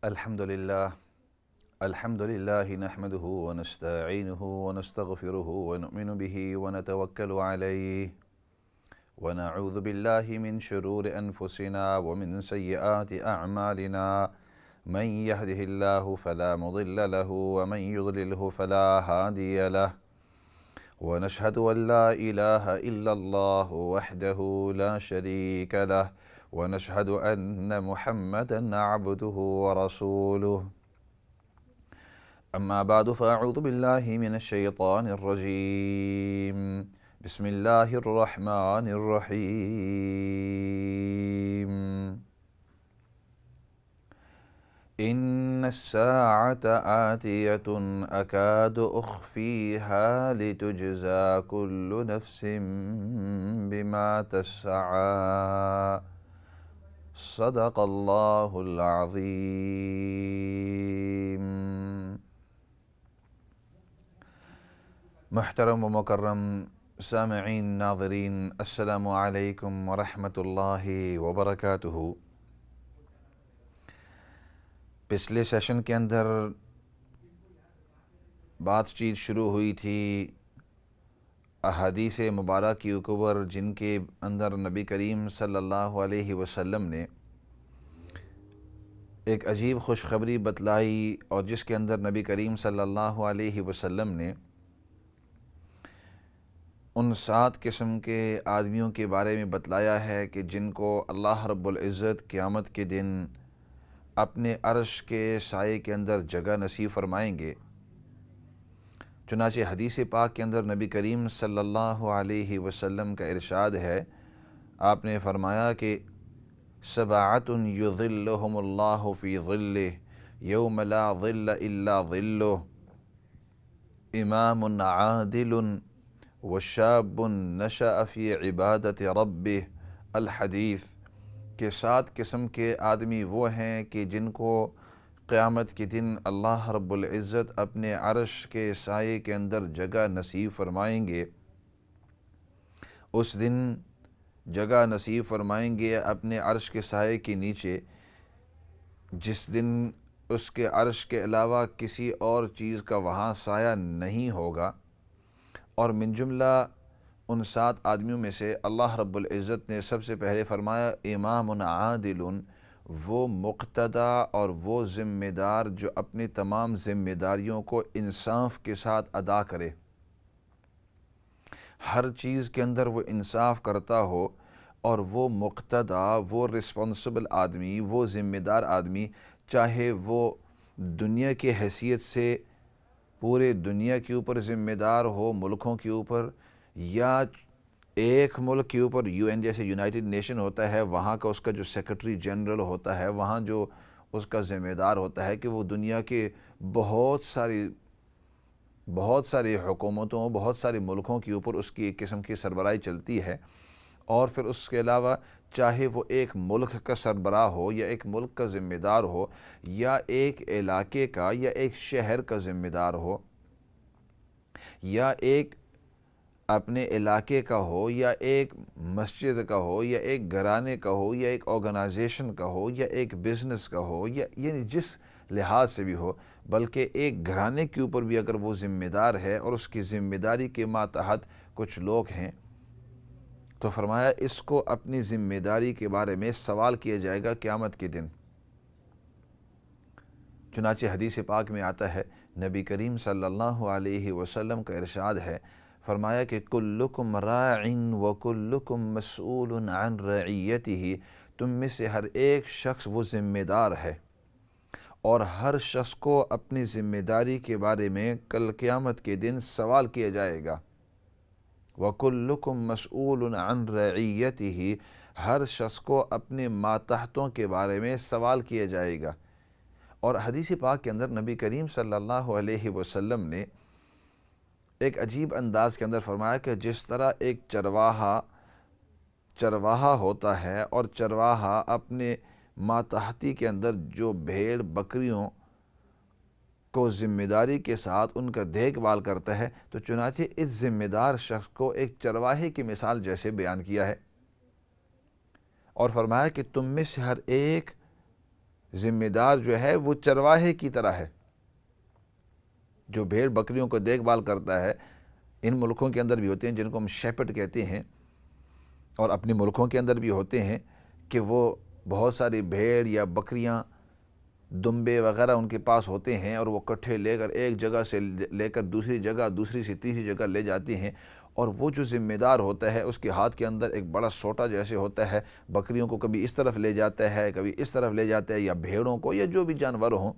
الحمد لله نحمده ونستعينه ونستغفره ونؤمن به ونتوكل عليه ونعوذ بالله من شرور أنفسنا ومن سيئات أعمالنا من يهده الله فلا مضل له ومن يضلله فلا هادي له ونشهد أن لا إله إلا الله وحده لا شريك له ونشهد أن محمدًا عبده ورسوله أما بعد فأعوذ بالله من الشيطان الرجيم بسم الله الرحمن الرحيم إن الساعة آتية أكاد أخفيها لتجزى كل نفس بما تسعى صدق الله العظيم۔ محترم و مکرم سامعین ناظرین، السلام علیکم ورحمۃ اللہ وبرکاتہ۔ پچھلے سیشن کے اندر بات چیت شروع ہوئی تھی احادیث مبارک کے اوپر، جن کے اندر نبی کریم صلی اللہ علیہ وسلم نے ایک عجیب خوشخبری بتلائی، اور جس کے اندر نبی کریم صلی اللہ علیہ وسلم نے ان 7 قسم کے آدمیوں کے بارے میں بتلایا ہے کہ جن کو اللہ رب العزت قیامت کے دن اپنے عرش کے سائے کے اندر جگہ نصیب فرمائیں گے۔ چنانچہ حدیث پاک کے اندر نبی کریم صلی اللہ علیہ وسلم کا ارشاد ہے، آپ نے فرمایا کہ سبعۃ یظلھم اللہ فی ظلہ یوم لا ظل الا ظلہ، امام عادل وشاب نشأ فی عبادت ربہ الحدیث، کہ 7 قسم کے آدمی وہ ہیں کہ جن کو قیامت کے دن اللہ رب العزت اپنے عرش کے سائے کے اندر جگہ نصیب فرمائیں گے۔ اس دن جگہ نصیب فرمائیں گے اپنے عرش کے سائے کے نیچے، جس دن اس کے عرش کے علاوہ کسی اور چیز کا وہاں سایہ نہیں ہوگا۔ اور من جملہ ان 7 آدمیوں میں سے اللہ رب العزت نے سب سے پہلے فرمایا امام عادل، وہ مقتدی اور وہ ذمہ دار جو اپنی تمام ذمہ داریوں کو انصاف کے ساتھ ادا کرے، ہر چیز کے اندر وہ انصاف کرتا ہو، اور وہ مقتدی، وہ رسپانسبل آدمی، وہ ذمہ دار آدمی، چاہے وہ دنیا کی حیثیت سے پورے دنیا کے اوپر ذمہ دار ہو، ملکوں کے اوپر، یا ایک ملک کے اوپر UN جیسے یونائٹڈ نیشن ہوتا ہے، وہاں کا اس کا جو سیکرٹری جنرل ہوتا ہے، وہاں جو اس کا ذمہ دار ہوتا ہے کہ وہ دنیا کے بہت ساری حکومتوں، بہت سارے ملکوں کے اوپر اس کی ایک قسم کی سربراہی چلتی ہے۔ اور پھر اس کے علاوہ چاہے وہ ایک ملک کا سربراہ ہو، یا ایک ملک کا ذمہ دار ہو، یا ایک علاقے کا یا ایک شہر کا ذمہ دار ہو، یا ایک اپنے علاقے کا ہو، یا ایک مسجد کا ہو، یا ایک گھرانے کا ہو، یا ایک آرگنائزیشن کا ہو، یا ایک بزنس کا ہو، یا یعنی جس لحاظ سے بھی ہو، بلکہ ایک گھرانے کے اوپر بھی اگر وہ ذمہ دار ہے اور اس کی ذمہ داری کے ماتحت کچھ لوگ ہیں، تو فرمایا اس کو اپنی ذمہ داری کے بارے میں سوال کیا جائے گا قیامت کے دن۔ چنانچہ حدیث پاک میں آتا ہے، نبی کریم صلی اللہ علیہ وسلم کا ارشاد ہے، فرمایا کہ کلکم راع وکلکم مسئول عن رعیتہ، تم میں سے ہر ایک شخص وہ ذمہ دار ہے، اور ہر شخص کو اپنی ذمہ داری کے بارے میں کل قیامت کے دن سوال کیا جائے گا۔ وَكُلُّكُمْ مَسْئُولٌ عَنْ رَعِيَّتِهِ، ہر شخص کو اپنے ماتحتوں کے بارے میں سوال کیا جائے گا۔ اور حدیث پاک کے اندر نبی کریم صلی اللہ علیہ وسلم نے ایک عجیب انداز کے اندر فرمایا کہ جس طرح ایک چرواہا ہوتا ہے، اور چرواہا اپنے ماتحتی کے اندر جو بھیڑ بکریوں کو ذمہ داری کے ساتھ ان کا دیکھ بھال کرتا ہے، تو چنانچہ اس ذمہ دار شخص کو ایک چرواہے کی مثال جیسے بیان کیا ہے، اور فرمایا کہ تم میں سے ہر ایک ذمہ دار جو ہے وہ چرواہے کی طرح ہے، جو بھیڑ بکریوں کو دیکھ بھال کرتا ہے۔ ان ملکوں کے اندر بھی ہوتے ہیں جن کو ہم شیپرڈ کہتے ہیں، اور اپنے ملکوں کے اندر بھی ہوتے ہیں کہ وہ بہت ساری بھیڑ یا بکریاں، دمبے وغیرہ ان کے پاس ہوتے ہیں، اور وہ کٹھے لے کر ایک جگہ سے لے کر دوسری جگہ، دوسری سے تیسری جگہ لے جاتے ہیں، اور وہ جو ذمہ دار ہوتا ہے اس کے ہاتھ کے اندر ایک بڑا سوٹا جیسے ہوتا ہے، بکریوں کو کبھی اس طرف لے جاتا ہے، کبھی اس طرف لے جاتا ہے، یا بھیڑوں کو یا جو بھی جانور ہوں،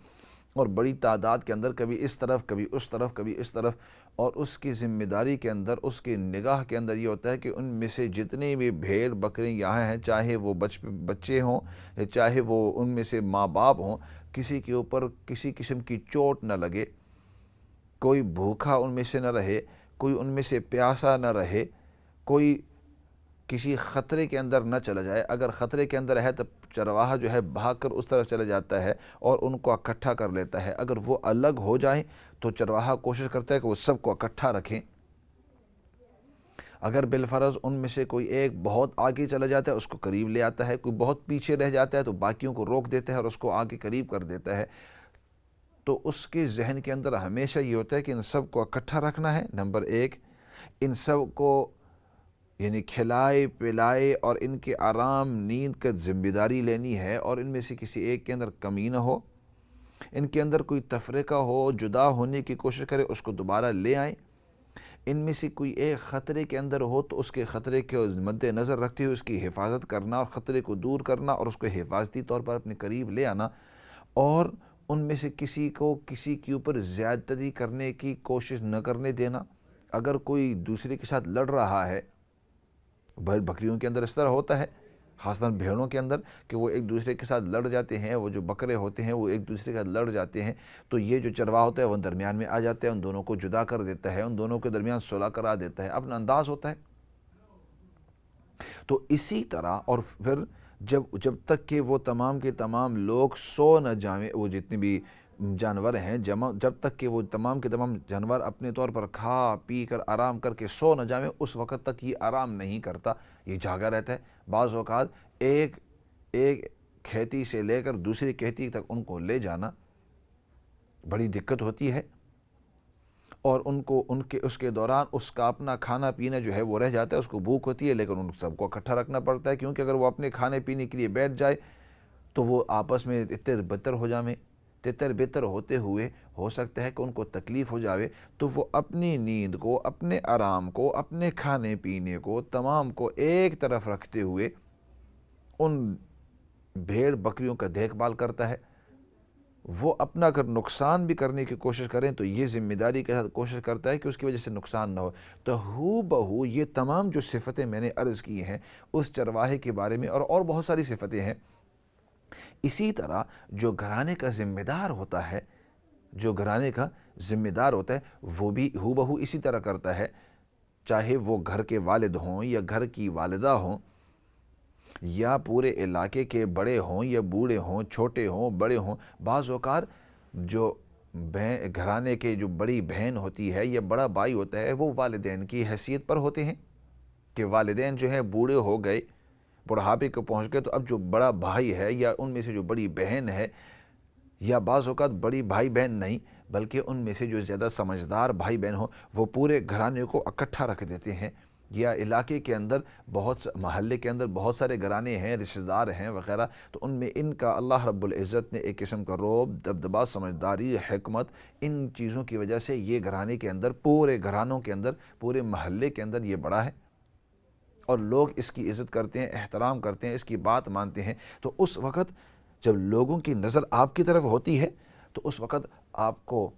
اور بڑی تعداد کے اندر کبھی اس طرف کبھی اس طرف کبھی اس طرف، اور اس کی ذمہ داری کے اندر، اس کی نگاہ کے اندر یہ ہوتا ہے کہ ان میں سے جتنی بھی بھیڑ بکریاں یہاں ہیں، چاہے وہ بچے ہوں، چاہے وہ ان میں سے ماں باپ ہوں، کسی کے اوپر کسی قسم کی چوٹ نہ لگے، کوئی بھوکا ان میں سے نہ رہے، کوئی ان میں سے پیاسا نہ رہے، کوئی کسی خطرے کے اندر نہ چلا جائے۔ اگر خطرے کے اندر ہے تو چرواہا جو ہے بھاگ کر اس طرف چلا جاتا ہے اور ان کو اکٹھا کر لیتا ہے۔ اگر وہ الگ ہو جائیں تو چرواہا کوشش کرتا ہے کہ وہ سب کو اکٹھا رکھیں۔ اگر بالفرض ان میں سے کوئی ایک بہت آگے چلا جاتا ہے، اس کو قریب لے آتا ہے، کوئی بہت پیچھے رہ جاتا ہے تو باقیوں کو روک دیتا ہے اور اس کو آگے قریب کر دیتا ہے۔ تو اس کے ذہن کے اندر ہمیشہ یہ ہوتا ہے کہ ان سب کو اکٹھا رکھنا ہے، نمبر ایک، ان سب کو یعنی کھلائے پلائے اور ان کے آرام نیند کا ذمہ داری لینی ہے، اور ان میں سے کسی ایک کے اندر کمی نہ ہو، ان کے اندر کوئی تفرقہ ہو، جدا ہونے کی کوشش کرے، اس کو دوبارہ لے آئیں۔ ان میں سے کوئی ایک خطرے کے اندر ہو تو اس کے خطرے کے مد نظر رکھتے ہوئے اس کی حفاظت کرنا اور خطرے کو دور کرنا اور اس کو حفاظتی طور پر اپنے قریب لے آنا، اور ان میں سے کسی کو کسی کے اوپر زیادتی کرنے کی کوشش نہ کرنے دینا۔ اگر کوئی دوسرے کے ساتھ لڑ رہا ہے، بکریوں کے اندر اس طرح ہوتا ہے، خاص طور بھیڑوں کے اندر، کہ وہ ایک دوسرے کے ساتھ لڑ جاتے ہیں، وہ جو بکرے ہوتے ہیں وہ ایک دوسرے کے ساتھ لڑ جاتے ہیں، تو یہ جو چرواہا ہوتا ہے وہ درمیان میں آ جاتا ہے، ان دونوں کو جدا کر دیتا ہے، ان دونوں کے درمیان صلح کرا دیتا ہے، اپنا انداز ہوتا ہے۔ تو اسی طرح، اور پھر جب تک کہ وہ تمام کے تمام لوگ سو نہ جائیں، وہ جتنے بھی جانور ہیں جب تک کہ وہ تمام کے تمام جانور اپنے طور پر کھا پی کر آرام کر کے سو نہ جائیں، اس وقت تک یہ آرام نہیں کرتا، یہ جاگا رہتا ہے۔ بعض اوقات ایک کھیتی سے لے کر دوسری کھیتی تک ان کو لے جانا بڑی دقت ہوتی ہے، اور اس کے دوران اس کا اپنا کھانا پینا جو ہے وہ رہ جاتا ہے، اس کو بھوک ہوتی ہے، لیکن ان سب کو اکٹھا رکھنا پڑتا ہے، کیونکہ اگر وہ اپنے کھانے پینے کے لیے بیٹھ جائے تو وہ آپس میں تتر بتر ہو جائیں، تتر بتر ہوتے ہوئے ہو سکتا ہے کہ ان کو تکلیف ہو جاوے، تو وہ اپنی نیند کو، اپنے آرام کو، اپنے کھانے پینے کو، تمام کو ایک طرف رکھتے ہوئے ان بھیڑ بکریوں کا دیکھ بھال کرتا ہے۔ وہ اپنا اگر نقصان بھی کرنے کی کوشش کریں تو یہ ذمہ داری کے ساتھ کوشش کرتا ہے کہ اس کی وجہ سے نقصان نہ ہو۔ تو ہو بہو یہ تمام جو صفتیں میں نے عرض کی ہیں اس چرواہے کے بارے میں، اور بہت ساری صفتیں ہیں۔ اسی طرح جو گھرانے کا ذمہ دار ہوتا ہے، وہ بھی ہو بہو اسی طرح کرتا ہے، چاہے وہ گھر کے والد ہوں یا گھر کی والدہ ہوں، یا پورے علاقے کے بڑے ہوں یا بوڑھے ہوں، چھوٹے ہوں بڑے ہوں۔ بعض اوقات جو گھرانے کے جو بڑی بہن ہوتی ہے یا بڑا بھائی ہوتا ہے وہ والدین کی حیثیت پر ہوتے ہیں، کہ والدین جو ہیں بوڑھے ہو گئے، بڑھاپے کو پہنچ گئے، تو اب جو بڑا بھائی ہے یا ان میں سے جو بڑی بہن ہے، یا بعض اوقات بڑی بھائی بہن نہیں بلکہ ان میں سے جو زیادہ سمجھدار بھائی بہن ہوں، وہ پورے گھرانے کو اکٹھا رکھ دیتے ہیں۔ یا علاقے کے اندر محلے کے اندر بہت سارے گھرانے ہیں، رشتہ دار ہیں وغیرہ، تو ان میں ان کا اللہ رب العزت نے ایک قسم کا رعب، دبدبا، سمجھداری، حکمت، ان چیزوں کی وجہ سے یہ گھرانے کے اندر، پورے گھرانوں کے اندر، پورے محلے کے اندر یہ بڑا ہے، اور لوگ اس کی عزت کرتے ہیں، احترام کرتے ہیں، اس کی بات مانتے ہیں۔ تو اس وقت جب لوگوں کی نظر آپ کی طرف ہوتی ہے تو اس وقت آپ کو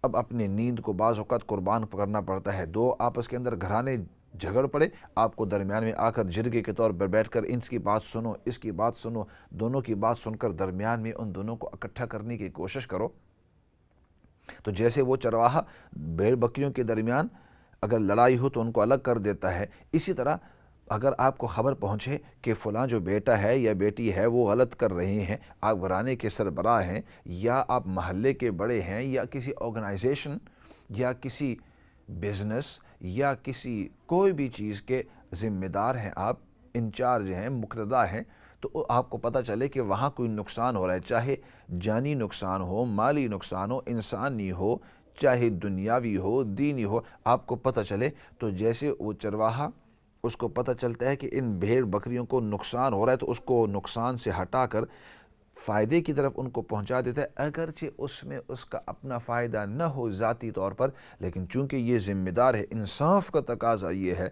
اب اپنی نیند کو بعض اوقات قربان کرنا پڑتا ہے۔ دو آپس کے اندر گھرانے جھگڑ پڑے، آپ کو درمیان میں آ کر جرگے کے طور پر بیٹھ کر ان کی بات سنو، اس کی بات سنو، دونوں کی بات سن کر درمیان میں ان دونوں کو اکٹھا کرنے کی کوشش کرو۔ تو جیسے وہ چرواہا بھیڑ بکریوں کے درمیان اگر لڑائی ہو تو ان کو الگ کر دیتا ہے، اسی طرح اگر آپ کو خبر پہنچے کہ فلاں جو بیٹا ہے یا بیٹی ہے وہ غلط کر رہے ہیں، آپ گھرانے کے سربراہ ہیں یا آپ محلے کے بڑے ہیں یا کسی آرگنائزیشن یا کسی بزنس یا کسی کوئی بھی چیز کے ذمہ دار ہیں، آپ انچارج ہیں، مقتدا ہیں، تو تو آپ کو پتہ چلے کہ وہاں کوئی نقصان ہو رہا ہے، چاہے جانی نقصان ہو، مالی نقصان ہو، انسانی ہو، چاہے دنیاوی ہو، دینی ہو، آپ کو پتہ چلے، تو جیسے وہ چرواہا اس کو پتہ چلتا ہے کہ ان بھیڑ بکریوں کو نقصان ہو رہا ہے تو اس کو نقصان سے ہٹا کر فائدے کی طرف ان کو پہنچا دیتا ہے، اگرچہ اس میں اس کا اپنا فائدہ نہ ہو ذاتی طور پر، لیکن چونکہ یہ ذمہ دار ہے، انصاف کا تقاضا یہ ہے،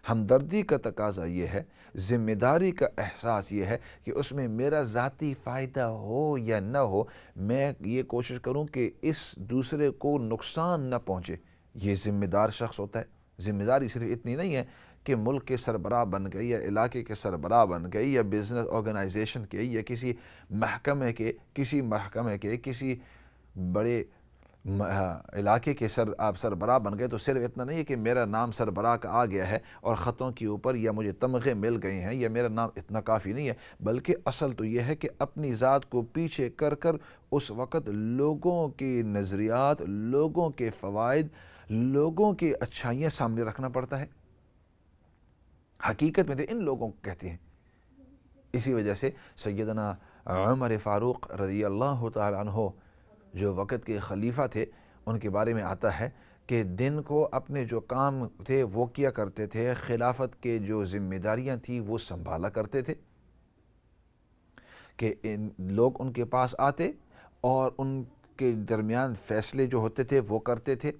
ہمدردی کا تقاضا یہ ہے، ذمہ داری کا احساس یہ ہے کہ اس میں میرا ذاتی فائدہ ہو یا نہ ہو، میں یہ کوشش کروں کہ اس دوسرے کو نقصان نہ پہنچے۔ یہ ذمہ دار شخص ہوتا ہے۔ ذمہ داری صرف اتنی نہیں ہے کہ ملک کے سربراہ بن گئے یا علاقے کے سربراہ بن گئے یا بزنس آرگنائزیشن کے یا کسی محکمے کے کسی بڑے علاقے کے آپ سربراہ بن گئے، تو صرف اتنا نہیں ہے کہ میرا نام سربراہ کا آ گیا ہے اور خطوں کے اوپر یا مجھے تمغے مل گئے ہیں یا میرا نام، اتنا کافی نہیں ہے، بلکہ اصل تو یہ ہے کہ اپنی ذات کو پیچھے کر اس وقت لوگوں کے نظریات، لوگوں کے فوائد، لوگوں کی اچھائیاں سامنے رکھنا پڑتا ہے۔ حقیقت میں تو ان لوگوں کو کہتے ہیں۔ اسی وجہ سے سیدنا عمر فاروق رضی اللہ تعالیٰ عنہ جو وقت کے خلیفہ تھے، ان کے بارے میں آتا ہے کہ دن کو اپنے جو کام تھے وہ کیا کرتے تھے، خلافت کے جو ذمہ داریاں تھیں وہ سنبھالا کرتے تھے، کہ لوگ ان کے پاس آتے اور ان کے درمیان فیصلے جو ہوتے تھے وہ کرتے تھے،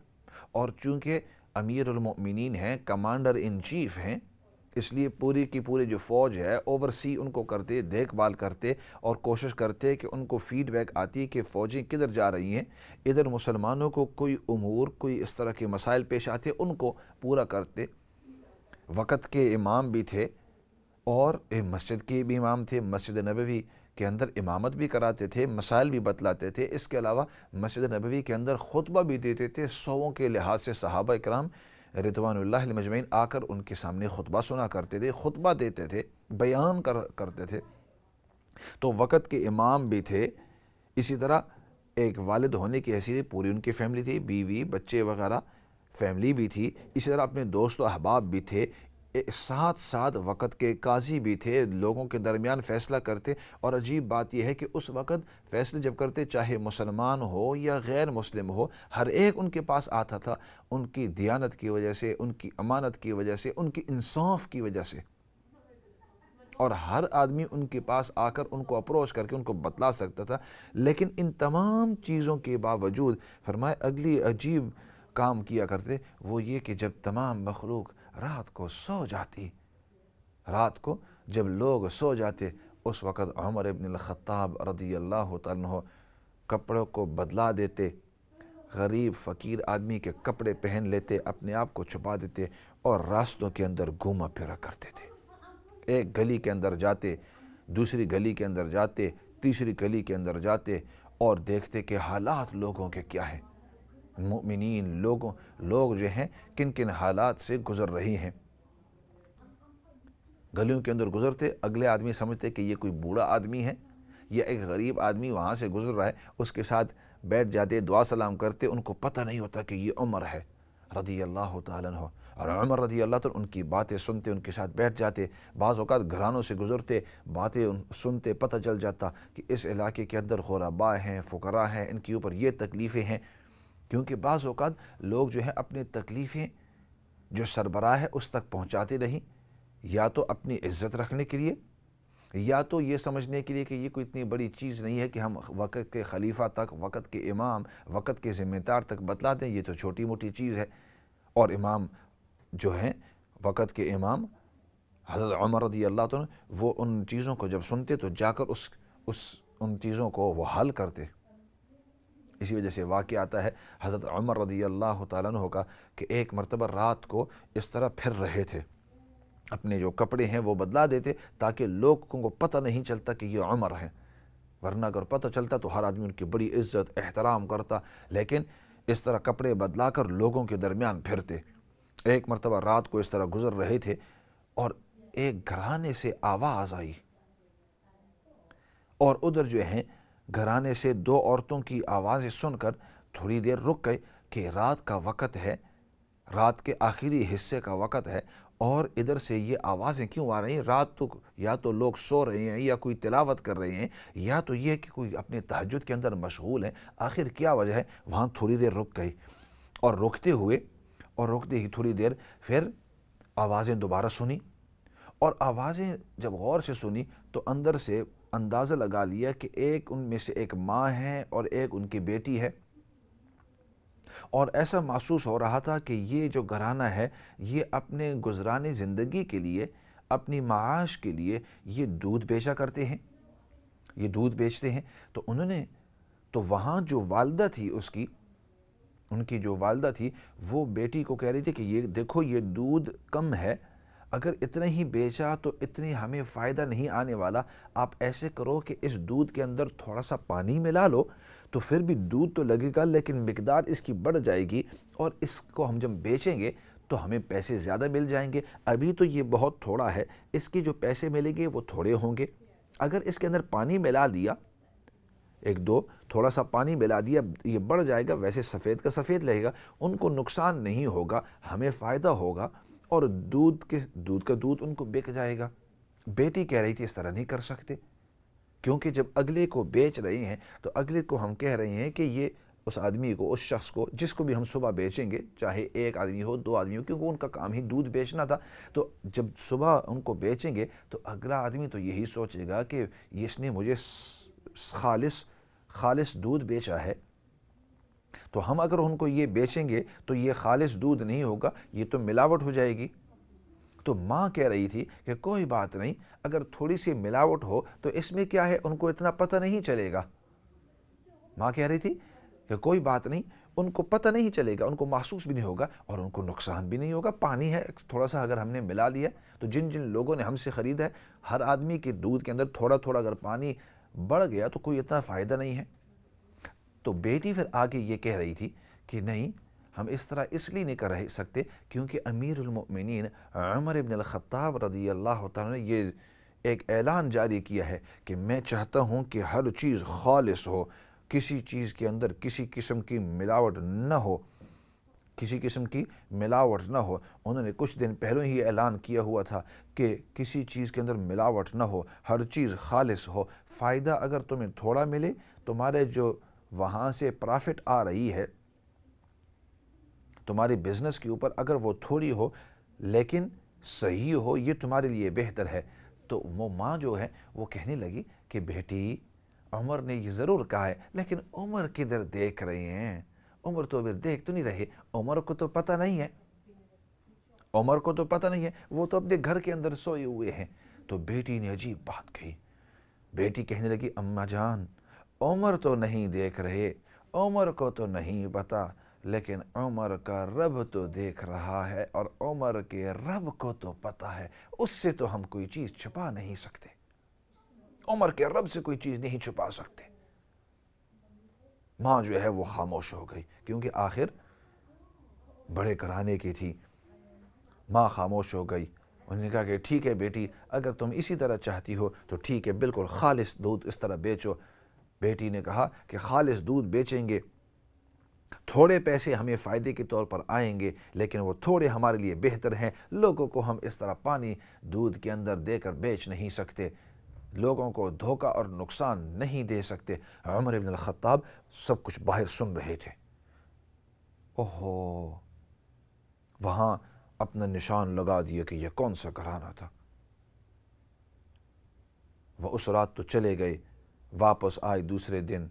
اور چونکہ امیر المؤمنین ہیں، کمانڈر ان چیف ہیں، اس لیے پوری کی پوری جو فوج ہے اوورسی ان کو کرتے، دیکھ بھال کرتے اور کوشش کرتے کہ ان کو فیڈ بیک آتی کہ فوجیں کدھر جا رہی ہیں، ادھر مسلمانوں کو کوئی امور، کوئی اس طرح کے مسائل پیش آتے ان کو پورا کرتے۔ وقت کے امام بھی تھے اور مسجد کے بھی امام تھے، مسجد نبوی کے اندر امامت بھی کراتے تھے، مسائل بھی بتلاتے تھے، اس کے علاوہ مسجد نبوی کے اندر خطبہ بھی دیتے تھے، سووں کے لحاظ سے صحابہ اکرام رضوان اللہ علیہم اجمعین آ کر ان کے سامنے خطبہ سنا کرتے تھے، خطبہ دیتے تھے، بیان کرتے تھے، تو وقت کے امام بھی تھے۔ اسی طرح ایک والد ہونے کی حیثیت پوری ان کی فیملی تھی، بیوی بچے وغیرہ فیملی بھی تھی، اسی طرح اپنے دوست و احباب بھی تھے، ساتھ ساتھ وقت کے قاضی بھی تھے، لوگوں کے درمیان فیصلہ کرتے، اور عجیب بات یہ ہے کہ اس وقت فیصلے جب کرتے چاہے مسلمان ہو یا غیر مسلم ہو، ہر ایک ان کے پاس آتا تھا، ان کی دیانت کی وجہ سے، ان کی امانت کی وجہ سے، ان کی انصاف کی وجہ سے، اور ہر آدمی ان کے پاس آ کر ان کو اپروچ کر کے ان کو بتلا سکتا تھا۔ لیکن ان تمام چیزوں کے باوجود فرمائے اگلی عجیب کام کیا کرتے، وہ یہ کہ جب تمام مخلوق رات کو سو جاتی، رات کو جب لوگ سو جاتے، اس وقت عمر ابن الخطاب رضی اللہ تعالیٰ عنہ کپڑوں کو بدلا دیتے، غریب فقیر آدمی کے کپڑے پہن لیتے، اپنے آپ کو چھپا دیتے اور راستوں کے اندر گھوما پھرا کرتے تھے۔ ایک گلی کے اندر جاتے، دوسری گلی کے اندر جاتے، تیسری گلی کے اندر جاتے اور دیکھتے کہ حالات لوگوں کے کیا ہیں، مومنین لوگ جو ہیں کن کن حالات سے گزر رہی ہیں۔ گلیوں کے اندر گزرتے، اگلے آدمی سمجھتے کہ یہ کوئی بوڑھا آدمی ہے یا ایک غریب آدمی وہاں سے گزر رہا ہے، اس کے ساتھ بیٹھ جاتے، دعا سلام کرتے، ان کو پتہ نہیں ہوتا کہ یہ عمر ہے رضی اللہ تعالیٰ عنہ، اور عمر رضی اللہ تعالیٰ ان کی باتیں سنتے، ان کے ساتھ بیٹھ جاتے، بعض اوقات گھرانوں سے گزرتے، باتیں سنتے، پتہ چل جاتا کہ اس علاقے کے اندر غرباء ہیں، فقراء ہیں، ان کے اوپر یہ تکلیفیں ہیں، کیونکہ بعض اوقات لوگ جو ہیں اپنی تکلیفیں جو سربراہ ہے اس تک پہنچاتے نہیں، یا تو اپنی عزت رکھنے کے لیے، یا تو یہ سمجھنے کے لیے کہ یہ کوئی اتنی بڑی چیز نہیں ہے کہ ہم وقت کے خلیفہ تک، وقت کے امام، وقت کے ذمہ دار تک بتلا دیں، یہ تو چھوٹی موٹی چیز ہے۔ اور امام جو ہیں وقت کے امام حضرت عمر رضی اللہ عنہ، وہ ان چیزوں کو جب سنتے تو جا کر ان چیزوں کو وہ حل کرتے۔ اسی وجہ سے واقعہ آتا ہے حضرت عمر رضی اللہ تعالیٰ عنہ کا کہ ایک مرتبہ رات کو اس طرح پھر رہے تھے، اپنے جو کپڑے ہیں وہ بدلا دیتے تاکہ لوگوں کو پتہ نہیں چلتا کہ یہ عمر ہیں، ورنہ اگر پتہ چلتا تو ہر آدمی ان کی بڑی عزت احترام کرتا، لیکن اس طرح کپڑے بدلا کر لوگوں کے درمیان پھرتے۔ ایک مرتبہ رات کو اس طرح گزر رہے تھے اور ایک گھرانے سے آواز آئی، اور ادھر جو ہیں گھرانے سے دو عورتوں کی آوازیں سن کر تھوڑی دیر رک گئے کہ رات کا وقت ہے، رات کے آخری حصے کا وقت ہے، اور ادھر سے یہ آوازیں کیوں آ رہی ہیں؟ رات تو یا تو لوگ سو رہے ہیں یا کوئی تلاوت کر رہے ہیں یا تو یہ کہ کوئی اپنے تہجد کے اندر مشغول ہیں، آخر کیا وجہ ہے؟ وہاں تھوڑی دیر رک گئی اور رکتے ہی تھوڑی دیر پھر آوازیں دوبارہ سنی، اور آوازیں جب غور سے سنی تو اندر سے اندازہ لگا لیا کہ ایک ان میں سے ایک ماں ہے اور ایک ان کی بیٹی ہے، اور ایسا محسوس ہو رہا تھا کہ یہ جو گھرانہ ہے یہ اپنے گزرانے زندگی کے لیے، اپنی معاش کے لیے یہ دودھ بیچا کرتے ہیں، یہ دودھ بیچتے ہیں۔ تو انہوں نے تو وہاں جو والدہ تھی ان کی جو والدہ تھی وہ بیٹی کو کہہ رہی تھی کہ یہ دیکھو یہ دودھ کم ہے، اگر اتنا ہی بیچا تو اتنی ہمیں فائدہ نہیں آنے والا، آپ ایسے کرو کہ اس دودھ کے اندر تھوڑا سا پانی ملا لو تو پھر بھی دودھ تو لگے گا لیکن مقدار اس کی بڑھ جائے گی، اور اس کو ہم جب بیچیں گے تو ہمیں پیسے زیادہ مل جائیں گے، ابھی تو یہ بہت تھوڑا ہے، اس کی جو پیسے ملیں گے وہ تھوڑے ہوں گے، اگر اس کے اندر پانی ملا دیا، ایک دو تھوڑا سا پانی ملا دیا، یہ بڑھ جائے گا، ویسے سفید کا سفید رہے گا، ان کو نقصان نہیں ہوگا، ہمیں فائدہ ہوگا، اور دودھ کا دودھ ان کو بک جائے گا۔ بیٹی کہہ رہی تھی اس طرح نہیں کر سکتے، کیونکہ جب اگلے کو بیچ رہے ہیں تو اگلے کو ہم کہہ رہے ہیں کہ یہ اس آدمی کو، اس شخص کو جس کو بھی ہم صبح بیچیں گے، چاہے ایک آدمی ہو دو آدمی ہو، کیونکہ ان کا کام ہی دودھ بیچنا تھا، تو جب صبح ان کو بیچیں گے تو اگلا آدمی تو یہی سوچے گا کہ اس نے مجھے خالص دودھ بیچا ہے، تو ہم اگر ان کو یہ بیچیں گے تو یہ خالص دودھ نہیں ہوگا، یہ تو ملاوٹ ہو جائے گی۔ تو ماں کہہ رہی تھی کہ کوئی بات نہیں، اگر تھوڑی سی ملاوٹ ہو تو اس میں کیا ہے، ان کو اتنا پتہ نہیں چلے گا۔ ماں کہہ رہی تھی کہ کوئی بات نہیں، ان کو پتہ نہیں چلے گا، ان کو محسوس بھی نہیں ہوگا اور ان کو نقصان بھی نہیں ہوگا، پانی ہے تھوڑا سا اگر ہم نے ملا لیا، تو جن لوگوں نے ہم سے خریدا ہے، ہر آدمی کے دودھ کے اندر تھوڑا تھوڑا اگر پانی بڑھ گیا تو کوئی اتنا فائدہ نہیں ہے۔ تو بیٹی پھر آگے یہ کہہ رہی تھی کہ نہیں، ہم اس طرح اس لیے نہیں کر رہ سکتے کیونکہ امیر المؤمنین عمر بن الخطاب رضی اللہ تعالیٰ نے یہ ایک اعلان جاری کیا ہے کہ میں چاہتا ہوں کہ ہر چیز خالص ہو، کسی چیز کے اندر کسی قسم کی ملاوٹ نہ ہو، کسی قسم کی ملاوٹ نہ ہو۔ انہوں نے کچھ دن پہلوں ہی اعلان کیا ہوا تھا کہ کسی چیز کے اندر ملاوٹ نہ ہو، ہر چیز خالص ہو، فائدہ اگر تمہیں تھوڑا ملے، تمہارے جو وہاں سے پرافٹ آ رہی ہے تمہاری بزنس کے اوپر، اگر وہ تھوڑی ہو لیکن صحیح ہو، یہ تمہارے لیے بہتر ہے۔ تو وہ ماں جو ہے وہ کہنے لگی کہ بیٹی، عمر نے یہ ضرور کہا ہے لیکن عمر کدھر دیکھ رہے ہیں، عمر تو ابھی دیکھ تو نہیں رہے، عمر کو تو پتہ نہیں ہے، عمر کو تو پتہ نہیں ہے، وہ تو اپنے گھر کے اندر سوئے ہوئے ہیں۔ تو بیٹی نے عجیب بات کہی، بیٹی کہنے لگی اماں جان، عمر تو نہیں دیکھ رہے، عمر کو تو نہیں پتہ، لیکن عمر کا رب تو دیکھ رہا ہے اور عمر کے رب کو تو پتہ ہے، اس سے تو ہم کوئی چیز چھپا نہیں سکتے، عمر کے رب سے کوئی چیز نہیں چھپا سکتے۔ ماں جو ہے وہ خاموش ہو گئی کیونکہ آخر بڑے گھرانے کی تھی، ماں خاموش ہو گئی۔ انہوں نے کہا کہ ٹھیک ہے بیٹی، اگر تم اسی طرح چاہتی ہو تو ٹھیک ہے، بالکل خالص دودھ اس طرح بیچو۔ بیٹی نے کہا کہ خالص دودھ بیچیں گے، تھوڑے پیسے ہمیں فائدے کے طور پر آئیں گے لیکن وہ تھوڑے ہمارے لیے بہتر ہیں، لوگوں کو ہم اس طرح پانی دودھ کے اندر دے کر بیچ نہیں سکتے، لوگوں کو دھوکہ اور نقصان نہیں دے سکتے۔ عمر بن الخطاب سب کچھ باہر سن رہے تھے۔ اوہو، وہاں اپنا نشان لگا دیا کہ یہ کون سا گھرانہ تھا۔ وہ اس رات تو چلے گئے، واپس آئے دوسرے دن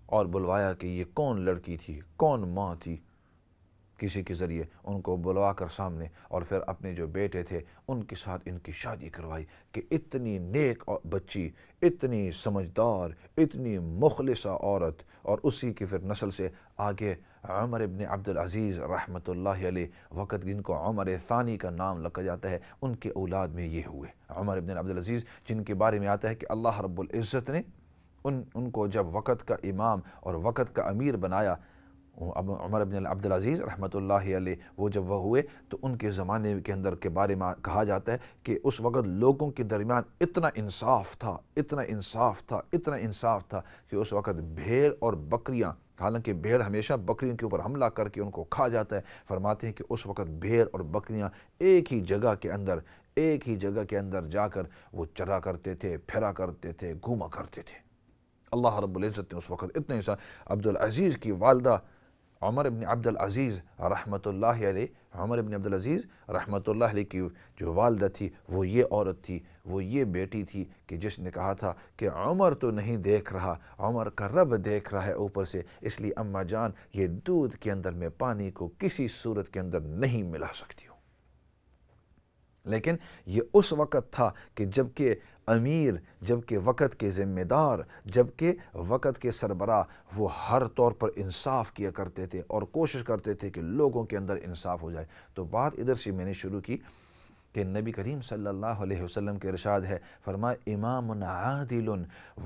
اور بلوایا کہ یہ کون لڑکی تھی، کون ماں تھی، کسی کے ذریعے ان کو بلوا کر سامنے، اور پھر اپنے جو بیٹے تھے ان کے ساتھ ان کی شادی کروائی کہ اتنی نیک بچی، اتنی سمجھدار، اتنی مخلصہ عورت، اور اسی کی پھر نسل سے آگے عمر ابن عبدالعزیز رحمۃ اللہ علیہ، وقت جن کو عمر ثانی کا نام لگا جاتا ہے، ان کے اولاد میں یہ ہوئے عمر ابن عبدالعزیز، جن کے بارے میں آتا ہے کہ اللہ رب العزت نے ان کو جب وقت کا امام اور وقت کا امیر بنایا عمر بن عبدالعزیز رحمۃ اللہ علیہ وہ جب وہ ہوئے تو ان کے زمانے کے اندر کے بارے میں کہا جاتا ہے کہ اس وقت لوگوں کے درمیان اتنا انصاف تھا، اتنا انصاف تھا، اتنا انصاف تھا کہ اس وقت بھیڑ اور بکریاں، حالانکہ بھیڑ ہمیشہ بکریوں کے اوپر حملہ کر کے ان کو کھا جاتا ہے، فرماتے ہیں کہ اس وقت بھیڑ اور بکریاں ایک ہی جگہ کے اندر جا کر وہ چرا کرتے تھے، پھرا کرتے تھے، گھوما کرتے تھے۔ اللہ رب العزت نے اس وقت اتنے انسان، عبدالعزیز کی والدہ عمر ابن عبدالعزیز رحمۃ اللہ علیہ، عمر ابن عبدالعزیز رحمۃ اللہ علیہ کی جو والدہ تھی وہ یہ عورت تھی، وہ یہ بیٹی تھی کہ جس نے کہا تھا کہ عمر تو نہیں دیکھ رہا، عمر کا رب دیکھ رہا ہے اوپر سے، اس لیے اماں جان یہ دودھ کے اندر میں پانی کو کسی صورت کے اندر نہیں ملا سکتی ہوں۔ لیکن یہ اس وقت تھا کہ جبکہ امیر، جبکہ وقت کے ذمہ دار، جبکہ وقت کے سربراہ وہ ہر طور پر انصاف کیا کرتے تھے اور کوشش کرتے تھے کہ لوگوں کے اندر انصاف ہو جائے۔ تو بات ادھر سے میں نے شروع کی کہ نبی کریم صلی اللہ علیہ وسلم کے ارشاد ہے، فرمایا امام عادل،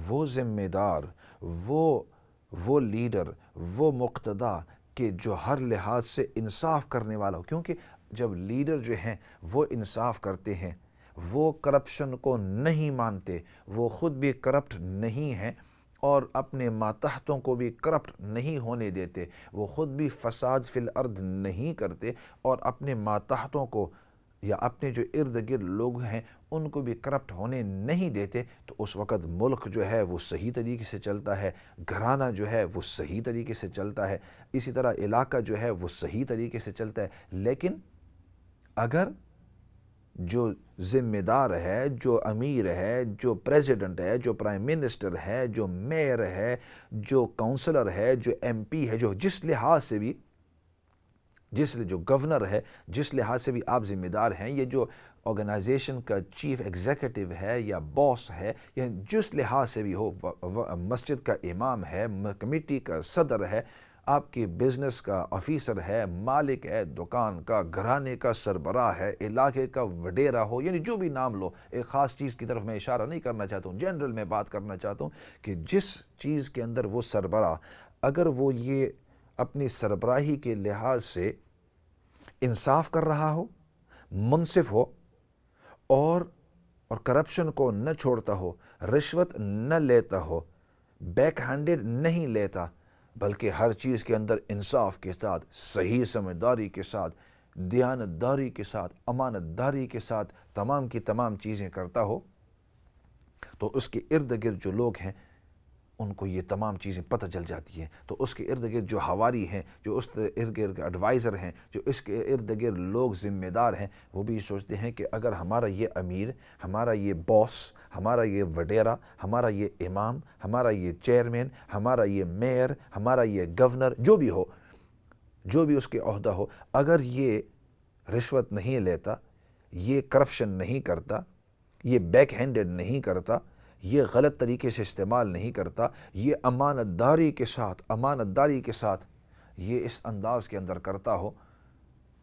وہ ذمہ دار، وہ لیڈر، وہ مقتدا کہ جو ہر لحاظ سے انصاف کرنے والا ہو، کیونکہ جب لیڈر جو ہیں وہ انصاف کرتے ہیں، وہ کرپشن کو نہیں مانتے، وہ خود بھی کرپٹ نہیں ہیں اور اپنے ماتحتوں کو بھی کرپٹ نہیں ہونے دیتے، وہ خود بھی فساد فی الارض نہیں کرتے اور اپنے ماتحتوں کو یا اپنے جو ارد گرد لوگ ہیں ان کو بھی کرپٹ ہونے نہیں دیتے، تو اس وقت ملک جو ہے وہ صحیح طریقے سے چلتا ہے، گھرانہ جو ہے وہ صحیح طریقے سے چلتا ہے، اسی طرح علاقہ جو ہے وہ صحیح طریقے سے چلتا ہے۔ لیکن اگر جو ذمہ دار ہے، جو امیر ہے، جو پریزیڈنٹ ہے، جو پرائم منسٹر ہے، جو میئر ہے، جو کونسلر ہے، جو ایم پی ہے، جو جس لحاظ سے بھی جو گورنر ہے، جس لحاظ سے بھی آپ ذمہ دار ہیں، یہ جو آرگنائزیشن کا چیف ایگزیکٹو ہے یا باس ہے، یا جس لحاظ سے بھی ہو، مسجد کا امام ہے، کمیٹی کا صدر ہے، آپ کی بزنس کا آفیسر ہے، مالک ہے، دکان کا، گھرانے کا سربراہ ہے، علاقے کا وڈیرا ہو، یعنی جو بھی نام لو، ایک خاص چیز کی طرف میں اشارہ نہیں کرنا چاہتا ہوں، جنرل میں بات کرنا چاہتا ہوں کہ جس چیز کے اندر وہ سربراہ، اگر وہ یہ اپنی سربراہی کے لحاظ سے انصاف کر رہا ہو، منصف ہو اور کرپشن کو نہ چھوڑتا ہو، رشوت نہ لیتا ہو، بیک ہینڈڈ نہیں لیتا، بلکہ ہر چیز کے اندر انصاف کے ساتھ، صحیح سمجھداری کے ساتھ، دیانتداری کے ساتھ، امانت داری کے ساتھ تمام کی تمام چیزیں کرتا ہو، تو اس کے ارد گرد جو لوگ ہیں ان کو یہ تمام چیزیں پتہ چل جاتی ہیں، تو اس کے ارد گرد جو حواری ہیں، جو اس ارد گرد ایڈوائزر ہیں، جو اس کے ارد گرد لوگ ذمہ دار ہیں، وہ بھی سوچتے ہیں کہ اگر ہمارا یہ امیر، ہمارا یہ باس، ہمارا یہ وڈیرا، ہمارا یہ امام، ہمارا یہ چیئرمین، ہمارا یہ میئر، ہمارا یہ گورنر، جو بھی ہو، جو بھی اس کے عہدہ ہو، اگر یہ رشوت نہیں لیتا، یہ کرپشن نہیں کرتا، یہ بیک ہینڈڈ نہیں کرتا، یہ غلط طریقے سے استعمال نہیں کرتا، یہ امانت داری کے ساتھ یہ اس انداز کے اندر کرتا ہو،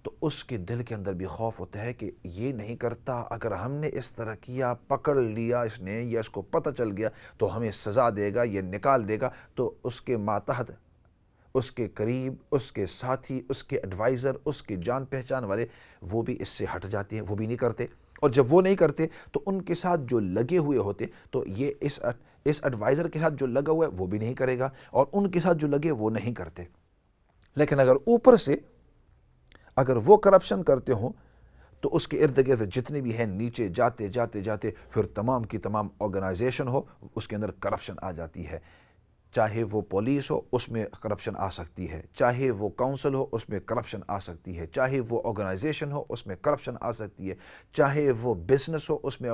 تو اس کے دل کے اندر بھی خوف ہوتا ہے کہ یہ نہیں کرتا، اگر ہم نے اس طرح کیا، پکڑ لیا اس نے یا اس کو پتہ چل گیا تو ہمیں سزا دے گا، یہ نکال دے گا، تو اس کے ماتحت، اس کے قریب، اس کے ساتھی، اس کے ایڈوائزر، اس کے جان پہچان والے، وہ بھی اس سے ہٹ جاتے ہیں، وہ بھی نہیں کرتے، اور جب وہ نہیں کرتے تو ان کے ساتھ جو لگے ہوئے ہوتے، تو یہ اس ایڈوائزر کے ساتھ جو لگا ہوا ہے وہ بھی نہیں کرے گا، اور ان کے ساتھ جو لگے وہ نہیں کرتے۔ لیکن اگر اوپر سے اگر وہ کرپشن کرتے ہوں تو اس کے ارد گرد جتنے بھی ہیں نیچے جاتے جاتے جاتے پھر تمام کی تمام آرگنائزیشن ہو، اس کے اندر کرپشن آ جاتی ہے، چاہے وہ پولیس ہو اس میں کرپشن آ سکتی ہے، چاہے وہ کونسل ہو اس میں کرپشن آ سکتی ہے، چاہے وہ آرگنائزیشن ہو اس میں کرپشن آ سکتی ہے، چاہے وہ بزنس ہو اس میں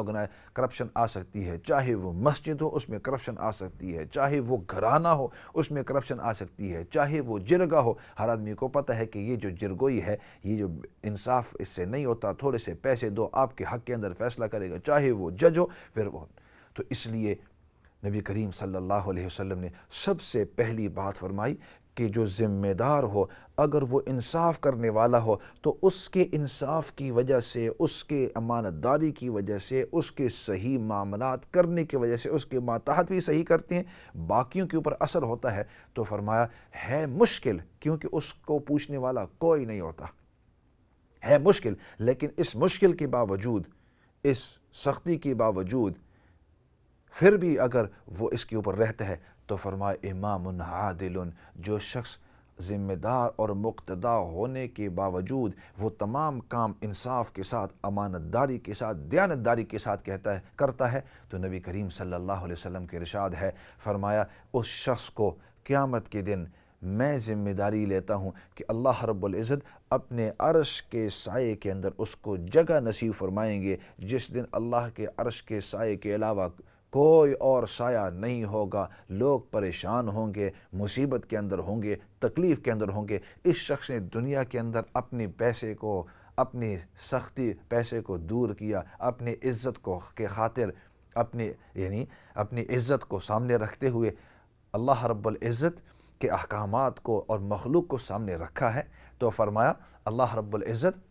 کرپشن آ سکتی ہے، چاہے وہ مسجد ہو اس میں کرپشن آ سکتی ہے، چاہے وہ گھرانہ ہو اس میں کرپشن آ سکتی ہے، چاہے وہ جرگہ ہو، ہر آدمی کو پتہ ہے کہ یہ جو جرگوئی ہے، یہ جو انصاف اس سے نہیں ہوتا، تھوڑے سے پیسے دو آپ کے حق کے اندر فیصلہ کرے گا، چاہے وہ جج ہو پھر وہ۔ تو اس لیے نبی کریم صلی اللہ علیہ وسلم نے سب سے پہلی بات فرمائی کہ جو ذمہ دار ہو اگر وہ انصاف کرنے والا ہو تو اس کے انصاف کی وجہ سے، اس کے امانت داری کی وجہ سے، اس کے صحیح معاملات کرنے کی وجہ سے، اس کے ماتحت بھی صحیح کرتے ہیں، باقیوں کے اوپر اثر ہوتا ہے، تو فرمایا ہے مشکل، کیونکہ اس کو پوچھنے والا کوئی نہیں ہوتا، ہے مشکل، لیکن اس مشکل کے باوجود، اس سختی کے باوجود پھر بھی اگر وہ اس کے اوپر رہتا ہے تو فرمایا امام عادل، جو شخص ذمہ دار اور مقتدا ہونے کے باوجود وہ تمام کام انصاف کے ساتھ، امانت داری کے ساتھ، دیانت داری کے ساتھ کرتا ہے، تو نبی کریم صلی اللہ علیہ وسلم کے ارشاد ہے، فرمایا اس شخص کو قیامت کے دن میں ذمہ داری لیتا ہوں کہ اللہ رب العزت اپنے عرش کے سائے کے اندر اس کو جگہ نصیب فرمائیں گے، جس دن اللہ کے عرش کے سائے کے علاوہ کوئی اور سایہ نہیں ہوگا، لوگ پریشان ہوں گے، مصیبت کے اندر ہوں گے، تکلیف کے اندر ہوں گے۔ اس شخص نے دنیا کے اندر اپنے پیسے کو، اپنی سختی پیسے کو دور کیا، اپنی عزت کو کے خاطر، اپنی عزت کو سامنے رکھتے ہوئے اللہ رب العزت کے احکامات کو اور مخلوق کو سامنے رکھا ہے، تو فرمایا اللہ رب العزت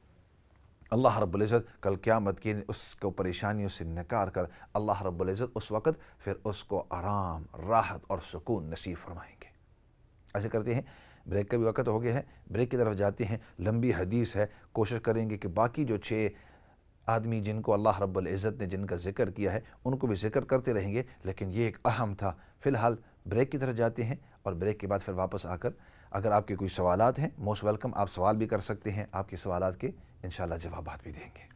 کل قیامت کی اس کو پریشانیوں سے نکار کر اللہ رب العزت اس وقت پھر اس کو آرام، راحت اور سکون نصیب فرمائیں گے۔ ایسے کرتے ہیں، بریک کا بھی وقت ہو گیا ہے، بریک کی طرف جاتے ہیں، لمبی حدیث ہے، کوشش کریں گے کہ باقی جو 6 آدمی جن کو اللہ رب العزت نے جن کا ذکر کیا ہے ان کو بھی ذکر کرتے رہیں گے، لیکن یہ ایک اہم تھا۔ فی الحال بریک کی طرف جاتے ہیں، اور بریک کے بعد پھر واپس آ کر اگر آپ کے کوئی سوالات ہیں، موسٹ ویلکم، آپ سوال بھی کر سکتے ہیں، آپ کے سوالات کے انشاءاللہ جوابات بھی دیں گے۔